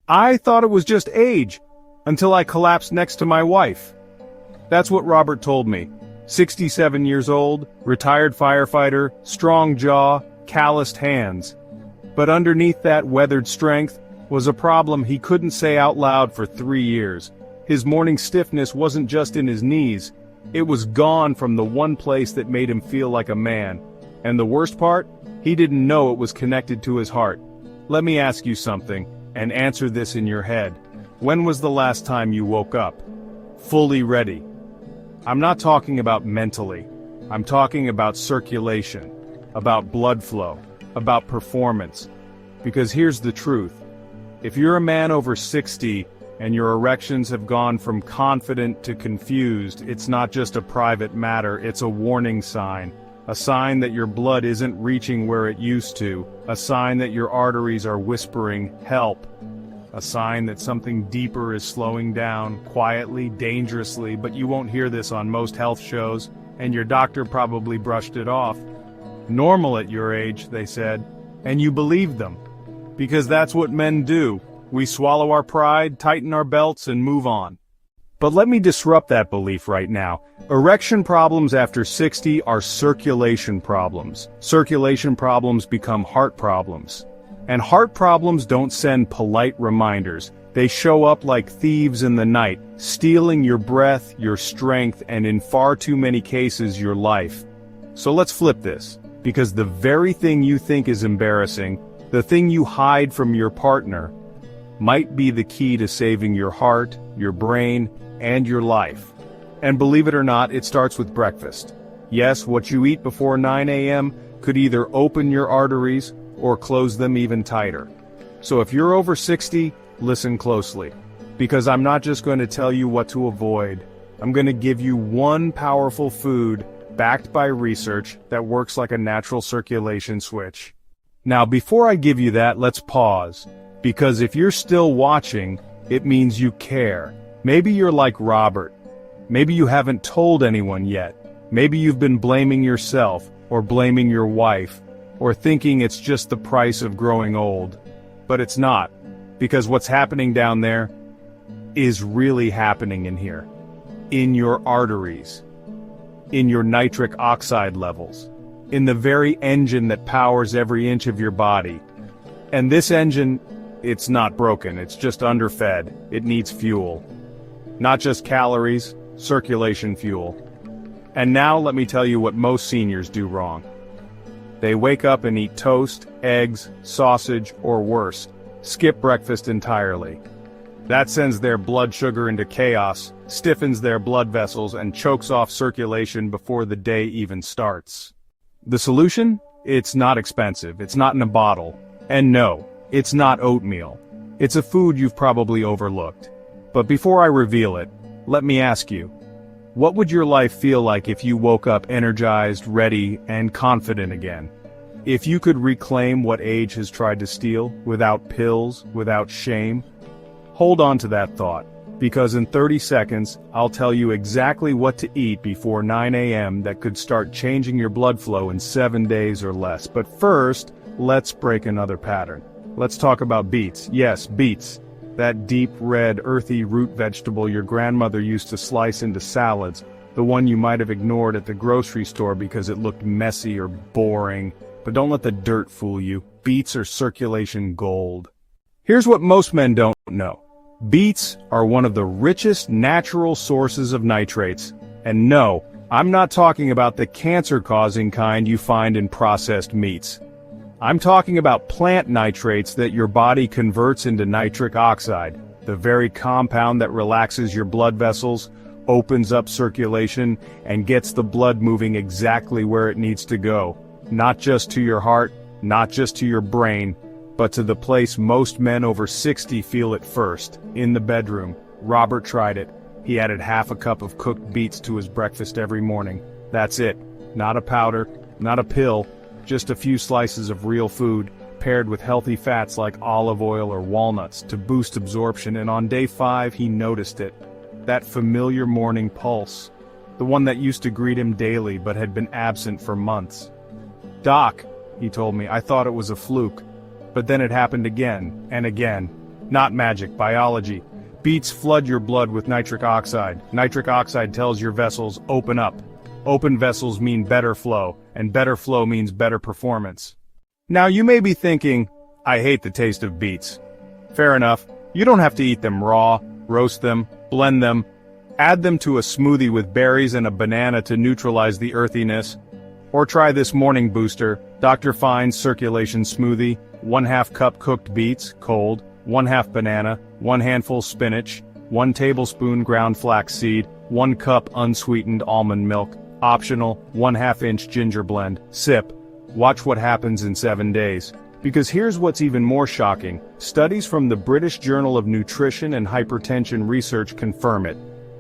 I thought it was just age, until I collapsed next to my wife. That's what Robert told me. 67 years old, retired firefighter, strong jaw, calloused hands. But underneath that weathered strength was a problem he couldn't say out loud for 3 years. His morning stiffness wasn't just in his knees. It was gone from the one place that made him feel like a man. And the worst part? He didn't know it was connected to his heart. Let me ask you something, and answer this in your head. When was the last time you woke up fully ready? I'm not talking about mentally. I'm talking about circulation, about blood flow, about performance. Because here's the truth. If you're a man over 60 and your erections have gone from confident to confused, it's not just a private matter, it's a warning sign. A sign that your blood isn't reaching where it used to. A sign that your arteries are whispering, help. A sign that something deeper is slowing down, quietly, dangerously, but you won't hear this on most health shows, and your doctor probably brushed it off. Normal at your age, they said, and you believed them. Because that's what men do. We swallow our pride, tighten our belts, and move on. But let me disrupt that belief right now. Erection problems after 60 are circulation problems. Circulation problems become heart problems. And heart problems don't send polite reminders. They show up like thieves in the night, stealing your breath, your strength, and in far too many cases, your life. So let's flip this, because the very thing you think is embarrassing, the thing you hide from your partner, might be the key to saving your heart, your brain, and your life. And believe it or not, it starts with breakfast. Yes, what you eat before 9 a.m. could either open your arteries or close them even tighter. So if you're over 60, listen closely. Because I'm not just going to tell you what to avoid. I'm going to give you one powerful food, backed by research, that works like a natural circulation switch. Now before I give you that, let's pause. Because if you're still watching, it means you care. Maybe you're like Robert. Maybe you haven't told anyone yet. Maybe you've been blaming yourself, or blaming your wife, or thinking it's just the price of growing old. But it's not, because what's happening down there is really happening in here. In your arteries. In your nitric oxide levels. In the very engine that powers every inch of your body. And this engine, it's not broken, it's just underfed. It needs fuel. Not just calories, circulation fuel. And now let me tell you what most seniors do wrong. They wake up and eat toast, eggs, sausage, or worse, skip breakfast entirely. That sends their blood sugar into chaos, stiffens their blood vessels, and chokes off circulation before the day even starts. The solution? It's not expensive, it's not in a bottle. And no, it's not oatmeal. It's a food you've probably overlooked. But before I reveal it, let me ask you, what would your life feel like if you woke up energized, ready, and confident again? If you could reclaim what age has tried to steal, without pills, without shame? Hold on to that thought, because in 30 seconds, I'll tell you exactly what to eat before 9 a.m. that could start changing your blood flow in 7 days or less. But first, let's break another pattern. Let's talk about beets. Yes, beets. That deep red, earthy root vegetable your grandmother used to slice into salads, the one you might have ignored at the grocery store because it looked messy or boring. But don't let the dirt fool you. Beets are circulation gold. Here's what most men don't know. Beets are one of the richest natural sources of nitrates. And no, I'm not talking about the cancer-causing kind you find in processed meats. I'm talking about plant nitrates that your body converts into nitric oxide, the very compound that relaxes your blood vessels, opens up circulation, and gets the blood moving exactly where it needs to go. Not just to your heart, not just to your brain, but to the place most men over 60 feel it first, in the bedroom. Robert tried it. He added half a cup of cooked beets to his breakfast every morning. That's it. Not a powder, not a pill, just a few slices of real food, paired with healthy fats like olive oil or walnuts to boost absorption, and on day 5 he noticed it. That familiar morning pulse. The one that used to greet him daily but had been absent for months. "Doc," he told me, "I thought it was a fluke. But then it happened again, and again. Not magic, biology. Beets flood your blood with nitric oxide. Nitric oxide tells your vessels, open up. Open vessels mean better flow, and better flow means better performance. Now you may be thinking, I hate the taste of beets. Fair enough, you don't have to eat them raw, roast them, blend them, add them to a smoothie with berries and a banana to neutralize the earthiness. Or try this morning booster, Dr. Fine's circulation smoothie, 1/2 cup cooked beets, cold, 1/2 banana, 1 handful spinach, 1 tablespoon ground flaxseed, 1 cup unsweetened almond milk, optional, 1/2 inch ginger blend, sip. Watch what happens in 7 days. Because here's what's even more shocking, studies from the British Journal of Nutrition and Hypertension Research confirm it.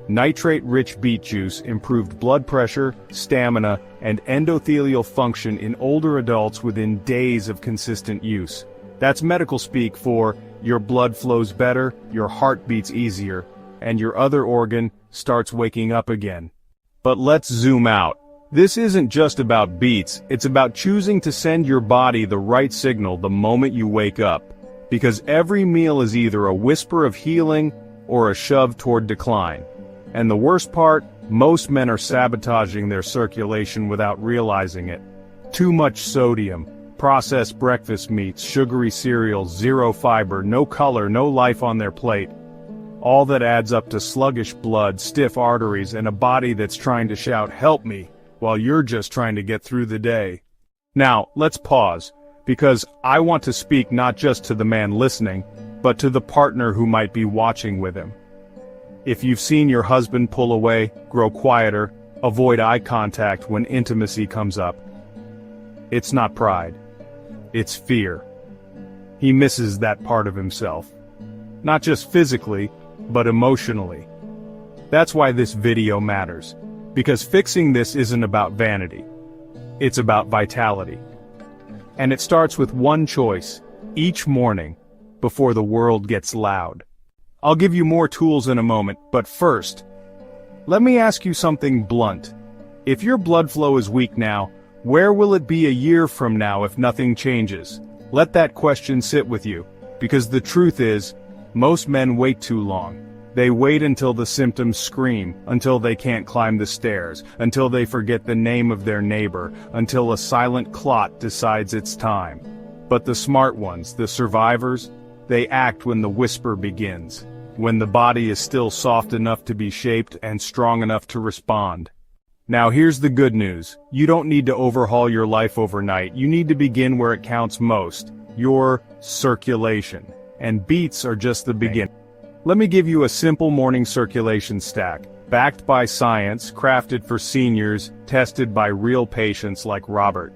Nitrate-rich beet juice improved blood pressure, stamina, and endothelial function in older adults within days of consistent use. That's medical speak for, your blood flows better, your heart beats easier, and your other organ starts waking up again. But let's zoom out. This isn't just about beets, it's about choosing to send your body the right signal the moment you wake up. Because every meal is either a whisper of healing or a shove toward decline. And the worst part, most men are sabotaging their circulation without realizing it. Too much sodium, processed breakfast meats, sugary cereals, zero fiber, no color, no life on their plate. All that adds up to sluggish blood, stiff arteries, and a body that's trying to shout, "Help me," while you're just trying to get through the day. Now, let's pause, because I want to speak not just to the man listening, but to the partner who might be watching with him. If you've seen your husband pull away, grow quieter, avoid eye contact when intimacy comes up, it's not pride. It's fear. He misses that part of himself. Not just physically, but emotionally. That's why this video matters. Because fixing this isn't about vanity. It's about vitality. And it starts with one choice, each morning, before the world gets loud. I'll give you more tools in a moment, but first, let me ask you something blunt. If your blood flow is weak now, where will it be a year from now if nothing changes? Let that question sit with you, because the truth is, most men wait too long. They wait until the symptoms scream, until they can't climb the stairs, until they forget the name of their neighbor, until a silent clot decides it's time. But the smart ones, the survivors, they act when the whisper begins. When the body is still soft enough to be shaped and strong enough to respond. Now here's the good news. You don't need to overhaul your life overnight. You need to begin where it counts most. Your circulation. And beets are just the beginning. Let me give you a simple morning circulation stack. Backed by science, crafted for seniors, tested by real patients like Robert.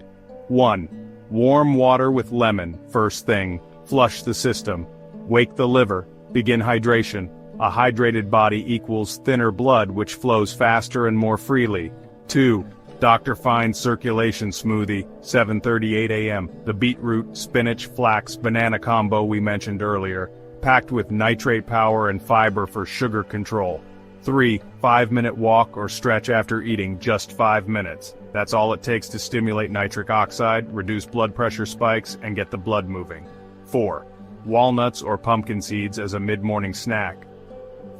1. Warm water with lemon, first thing. Flush the system. Wake the liver. Begin hydration. A hydrated body equals thinner blood which flows faster and more freely. 2. Dr. Fine's circulation smoothie, 7:38 a.m. The beetroot, spinach, flax, banana combo we mentioned earlier, packed with nitrate power and fiber for sugar control. 3. 5-minute walk or stretch after eating, just 5 minutes. That's all it takes to stimulate nitric oxide, reduce blood pressure spikes, and get the blood moving. 4. Walnuts or pumpkin seeds as a mid-morning snack.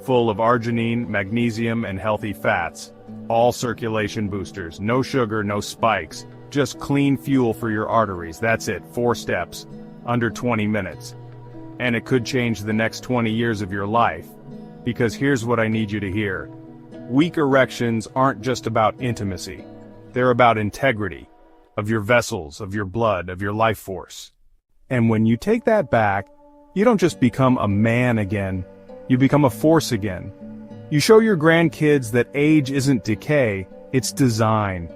Full of arginine, magnesium, and healthy fats. All circulation boosters, no sugar, no spikes. Just clean fuel for your arteries, that's it, 4 steps. Under 20 minutes. And it could change the next 20 years of your life. Because here's what I need you to hear. Weak erections aren't just about intimacy. They're about integrity. Of your vessels, of your blood, of your life force. And when you take that back, you don't just become a man again, you become a force again. You show your grandkids that age isn't decay, it's design.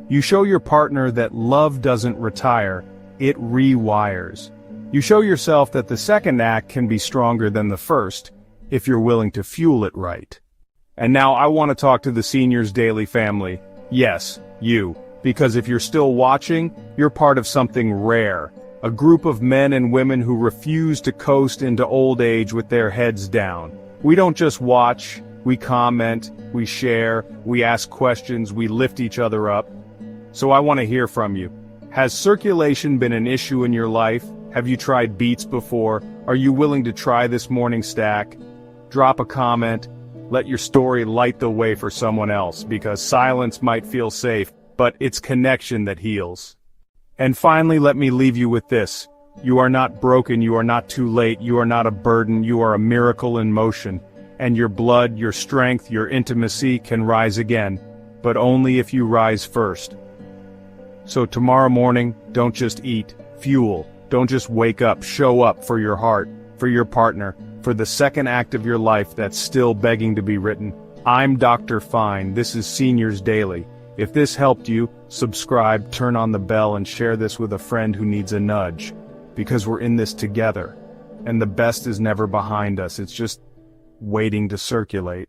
You show your partner that love doesn't retire, it rewires. You show yourself that the second act can be stronger than the first, if you're willing to fuel it right. And now I want to talk to the Seniors Daily family. Yes, you. Because if you're still watching, you're part of something rare. A group of men and women who refuse to coast into old age with their heads down. We don't just watch, we comment, we share, we ask questions, we lift each other up. So I want to hear from you. Has circulation been an issue in your life? Have you tried beets before? Are you willing to try this morning stack? Drop a comment. Let your story light the way for someone else, because silence might feel safe, but it's connection that heals. And finally, let me leave you with this. You are not broken, you are not too late, you are not a burden, you are a miracle in motion. And your blood, your strength, your intimacy can rise again, but only if you rise first. So tomorrow morning, don't just eat, fuel. Don't just wake up, show up for your heart, for your partner, for the second act of your life that's still begging to be written. I'm Dr. Fine, this is Seniors Daily. If this helped you, subscribe, turn on the bell, and share this with a friend who needs a nudge. Because we're in this together. And the best is never behind us, it's just waiting to circulate.